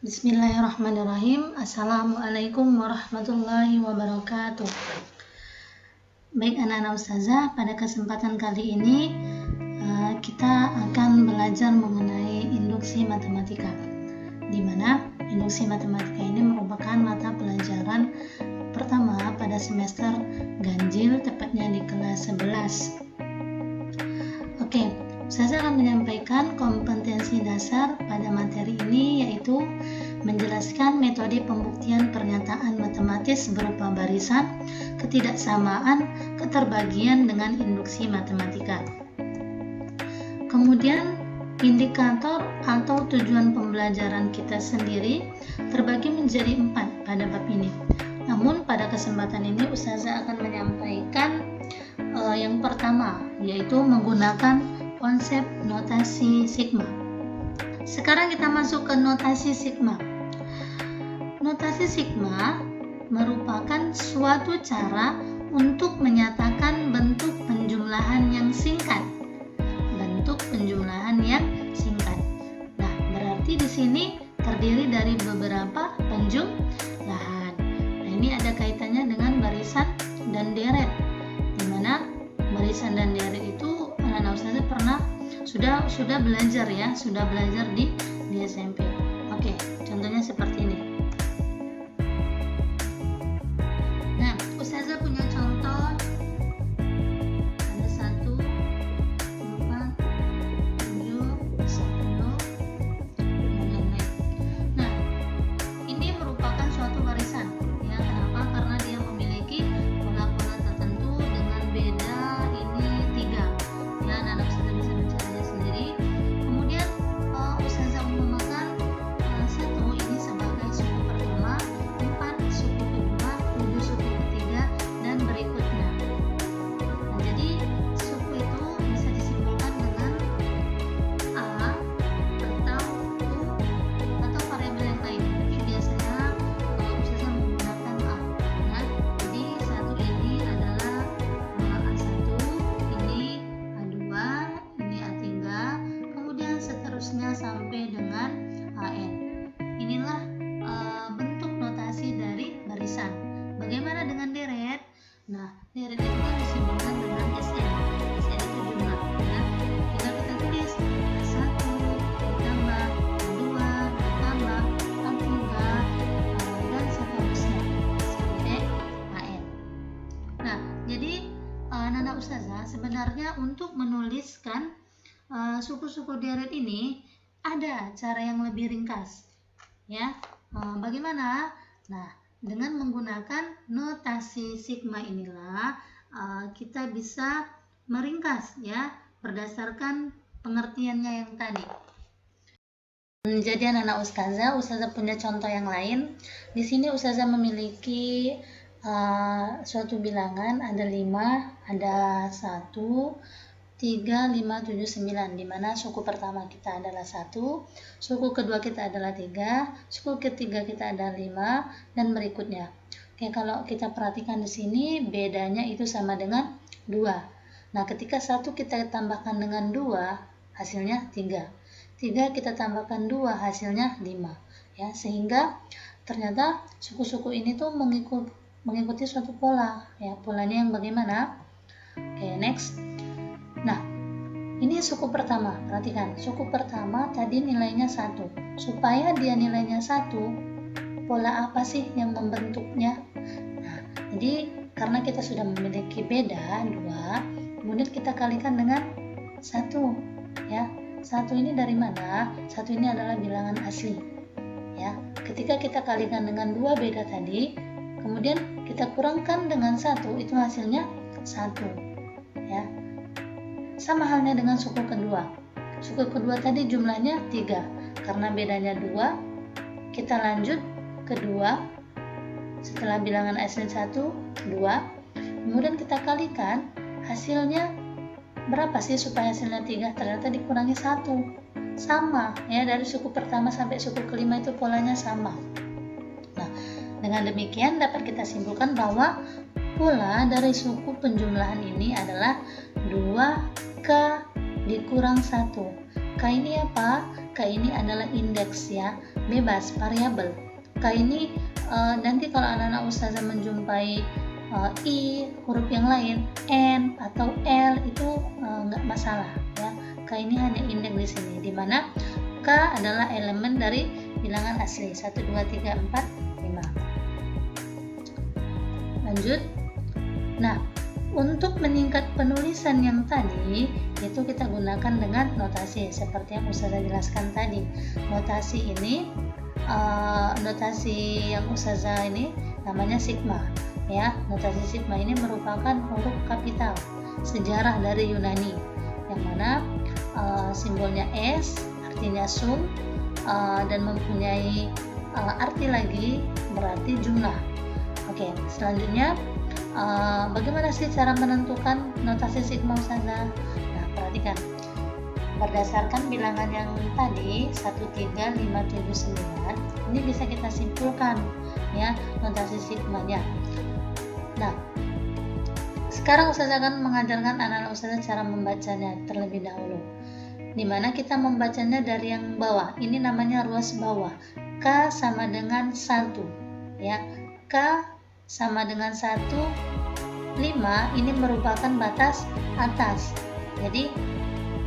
Bismillahirrahmanirrahim. Assalamualaikum warahmatullahi wabarakatuh. Baik anak-anak ustazah, pada kesempatan kali ini kita akan belajar mengenai induksi matematika, di mana induksi matematika ini merupakan mata pelajaran pertama pada semester ganjil, tepatnya di kelas 11. Oke, saya akan menyampaikan kompetensi dasar pada materi ini, yaitu menjelaskan metode pembuktian pernyataan matematis berupa barisan, ketidaksamaan, keterbagian dengan induksi matematika. Kemudian indikator atau tujuan pembelajaran kita sendiri terbagi menjadi 4 pada bab ini. Namun pada kesempatan ini Ustazah akan menyampaikan yang pertama, yaitu menggunakan konsep notasi sigma. Sekarang kita masuk ke notasi sigma. Notasi sigma merupakan suatu cara untuk menyatakan bentuk penjumlahan yang singkat. Bentuk penjumlahan yang singkat. Nah, berarti di sini terdiri dari beberapa penjumlahan. Nah, ini ada kaitannya dengan barisan dan deret. Di mana barisan dan deret itu anak-anak ustazah pernah sudah belajar ya, sudah belajar di SMP. Oke, contohnya seperti ini. Nah, ustazah punya contoh ada 1, 4, 7, 10, dan lain-lain. Nah, ini merupakan suatu barisan ya. Kenapa? Karena dia memiliki pola-pola tertentu dengan beda ini 3 ya. Anak-anak ustazah bisa mencarinya sendiri. Kemudian ustazah umpamakan 1 ini sebagai suku pertama, 4 suku kedua, 7 suku ketiga, dan berikutnya. Nah, jadi suku itu bisa disimpulkan dengan A atau variabel yang lain. Tapi biasanya ustazah menggunakan A. Nah, jadi 1 ini adalah A1, ini A2, ini A3, kemudian seterusnya sampai dengan AN. Inilah bentuk notasi dari barisan. Bagaimana dengan deret? Nah, deret itu kan disimpulkan dengan SN. SN itu jumlah ya. Tinggal kita tulis A1 ditambah A2 ditambah A3 dan seterusnya sampai AN. Nah, jadi anak-anak ustazah sebenarnya untuk menuliskan suku-suku deret ini ada cara yang lebih ringkas ya. Bagaimana? Nah, dengan menggunakan notasi sigma inilah kita bisa meringkas ya berdasarkan pengertiannya yang tadi. Jadi anak-anak ustazah punya contoh yang lain. Di sini ustazah memiliki suatu bilangan ada 5, ada 1, 3, 5, 7, 9, di mana suku pertama kita adalah 1, suku kedua kita adalah 3, suku ketiga kita ada 5, dan berikutnya. Oke, kalau kita perhatikan di sini bedanya itu sama dengan 2. Nah, ketika 1 kita tambahkan dengan 2, hasilnya 3. 3 kita tambahkan 2, hasilnya 5. Ya, sehingga ternyata suku-suku ini tuh mengikuti suatu pola. Ya, polanya yang bagaimana? Oke, next. Nah, ini suku pertama. Perhatikan, suku pertama tadi nilainya 1. Supaya dia nilainya 1, pola apa sih yang membentuknya? Nah, jadi karena kita sudah memiliki beda 2, kemudian kita kalikan dengan 1. Ya, 1 ini dari mana? 1 ini adalah bilangan asli. Ya, ketika kita kalikan dengan 2 beda tadi, kemudian kita kurangkan dengan 1, itu hasilnya 1. Ya. Sama halnya dengan suku kedua. Suku kedua tadi jumlahnya 3. Karena bedanya 2, kita lanjut ke 2. Setelah bilangan asli 1, 2. Kemudian kita kalikan, hasilnya berapa sih supaya hasilnya 3? Ternyata dikurangi 1. Sama ya, dari suku pertama sampai suku kelima itu polanya sama. Nah, dengan demikian dapat kita simpulkan bahwa pola dari suku penjumlahan ini adalah 2K dikurang 1. K ini apa? K ini adalah indeks ya, bebas, variabel. K ini nanti kalau anak-anak ustazah menjumpai I, huruf yang lain, N atau L itu nggak masalah ya. K ini hanya indeks di sini, di mana K adalah elemen dari bilangan asli 1, 2, 3, 4, 5. Lanjut. Nah, untuk meningkat penulisan yang tadi itu kita gunakan dengan notasi seperti yang ustazah jelaskan tadi. Notasi ini notasi yang ustazah ini namanya sigma ya. Notasi sigma ini merupakan huruf kapital sejarah dari Yunani, yang mana simbolnya S artinya sum dan mempunyai arti lagi berarti jumlah. Oke, selanjutnya bagaimana sih cara menentukan notasi sigma ustazah? Nah, perhatikan. Berdasarkan bilangan yang tadi 1, 3, 5, 7, 9, ini bisa kita simpulkan ya notasi sigmanya. Nah, sekarang ustazah akan mengajarkan anak-anak ustazah cara membacanya terlebih dahulu, dimana kita membacanya dari yang bawah. Ini namanya ruas bawah. K sama dengan 1 ya. K sama dengan 1, 5 ini merupakan batas atas. Jadi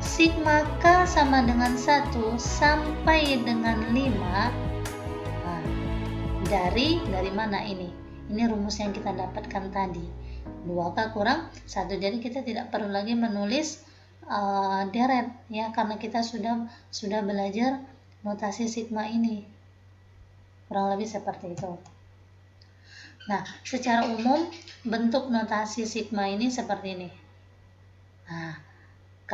sigma K sama dengan 1 sampai dengan 5. Nah, dari mana ini? Ini rumus yang kita dapatkan tadi. 2K kurang 1. Jadi kita tidak perlu lagi menulis deret ya, karena kita sudah belajar notasi sigma ini. Kurang lebih seperti itu. Nah, secara umum bentuk notasi sigma ini seperti ini. Nah, K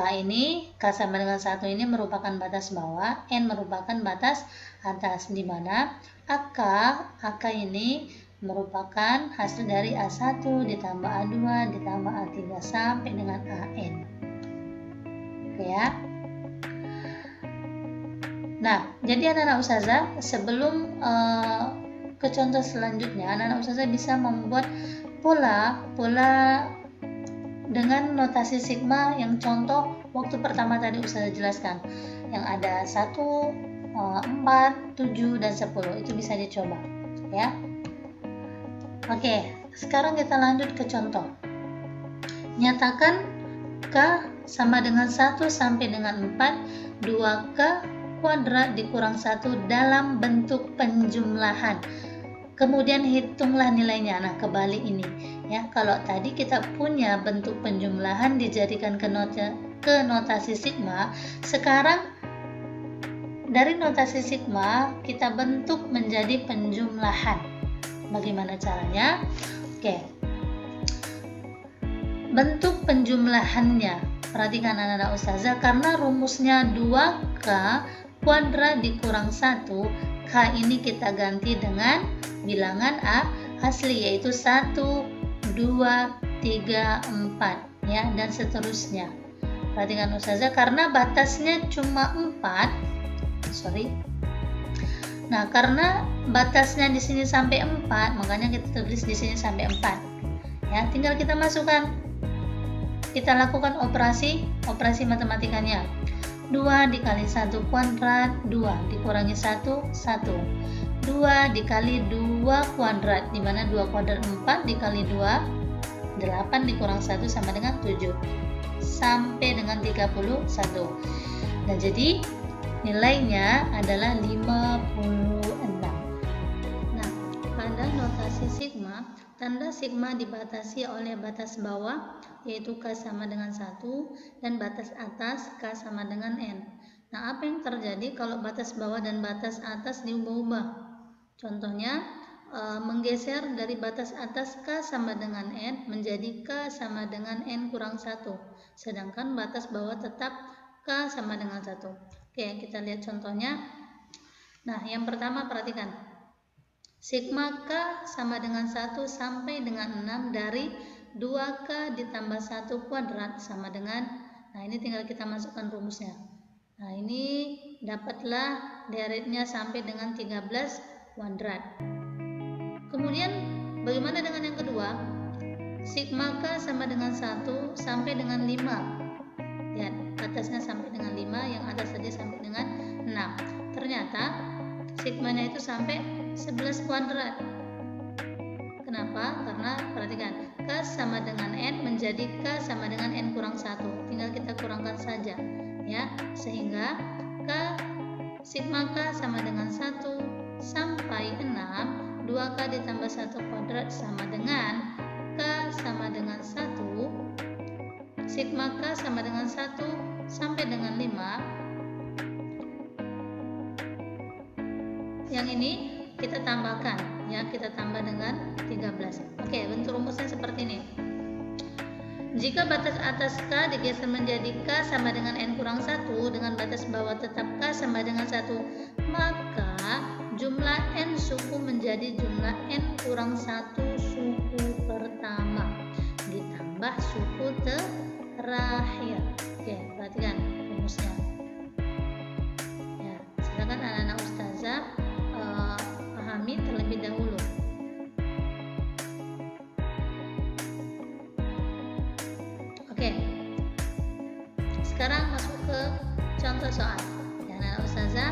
sama dengan 1 ini merupakan batas bawah, N merupakan batas atas, di mana AK ini merupakan hasil dari A1 ditambah A2 ditambah A3 sampai dengan AN. Oke ya. Nah, jadi anak-anak ustazah, sebelum ke contoh selanjutnya, anak-anak ustazah bisa membuat pola dengan notasi sigma yang contoh waktu pertama tadi ustazah jelaskan, yang ada 1, 4, 7, dan 10. Itu bisa dicoba ya. Oke, sekarang kita lanjut ke contoh. Nyatakan K sama dengan 1 sampai dengan 4, 2K kuadrat dikurang 1 dalam bentuk penjumlahan. Kemudian hitunglah nilainya. Nah, kebalik ini ya. Kalau tadi kita punya bentuk penjumlahan dijadikan ke notasi sigma, sekarang dari notasi sigma kita bentuk menjadi penjumlahan. Bagaimana caranya? Oke. Bentuk penjumlahannya, perhatikan anak-anak ustazah, karena rumusnya 2K kuadrat dikurang 1, K ini kita ganti dengan bilangan asli, yaitu 1, 2, 3, 4 ya, dan seterusnya. Perhatikan ustazah, karena batasnya cuma 4. Nah, karena batasnya di sini sampai 4, makanya kita tulis di sini sampai 4. Ya, tinggal kita masukkan. Kita lakukan operasi matematikanya. 2 dikali 1 kuadrat, 2 dikurangi 1, 1. 2 dikali 2 kuadrat, dimana 2 kuadrat 4 dikali 2, 8 dikurang 1 sama dengan 7, sampai dengan 31. Dan jadi nilainya adalah 56. Nah, pada notasi sigma, tanda sigma dibatasi oleh batas bawah, yaitu K sama dengan 1, dan batas atas K sama dengan N. Nah, apa yang terjadi kalau batas bawah dan batas atas diubah-ubah? Contohnya, menggeser dari batas atas K sama dengan N menjadi K sama dengan N kurang 1. Sedangkan batas bawah tetap K sama dengan 1. Oke, kita lihat contohnya. Nah, yang pertama perhatikan. Sigma K sama dengan 1 sampai dengan 6 dari 2K ditambah 1 kuadrat sama dengan, nah ini tinggal kita masukkan rumusnya. Nah, ini dapatlah deretnya sampai dengan 13 kuadrat. Kemudian bagaimana dengan yang kedua? Sigma K sama dengan 1 sampai dengan 5. Lihat, batasnya sampai dengan 5, yang atas saja sampai dengan 6. Ternyata sigmanya itu sampai 11 kuadrat. Kenapa? Karena perhatikan, K sama dengan N menjadi K sama dengan N kurang 1. Tinggal kita kurangkan saja, ya. Sehingga sigma K sama dengan 1 sampai 6, 2K ditambah 1 kuadrat sama dengan K sama dengan 1, sigma K sama dengan 1 sampai dengan 5. Yang ini kita tambahkan, ya, kita tambah dengan 13. Oke, bentuk rumusnya seperti ini. Jika batas atas K digeser menjadi K sama dengan N kurang 1 dengan batas bawah tetap K sama dengan 1, maka jumlah N suku menjadi jumlah N kurang 1 suku pertama ditambah suku terakhir. Oke, perhatikan rumusnya. Ya, silakan anak-anak ustazah pahami terlebih dahulu. Oke, sekarang masuk ke contoh soal. Ya, anak ustazah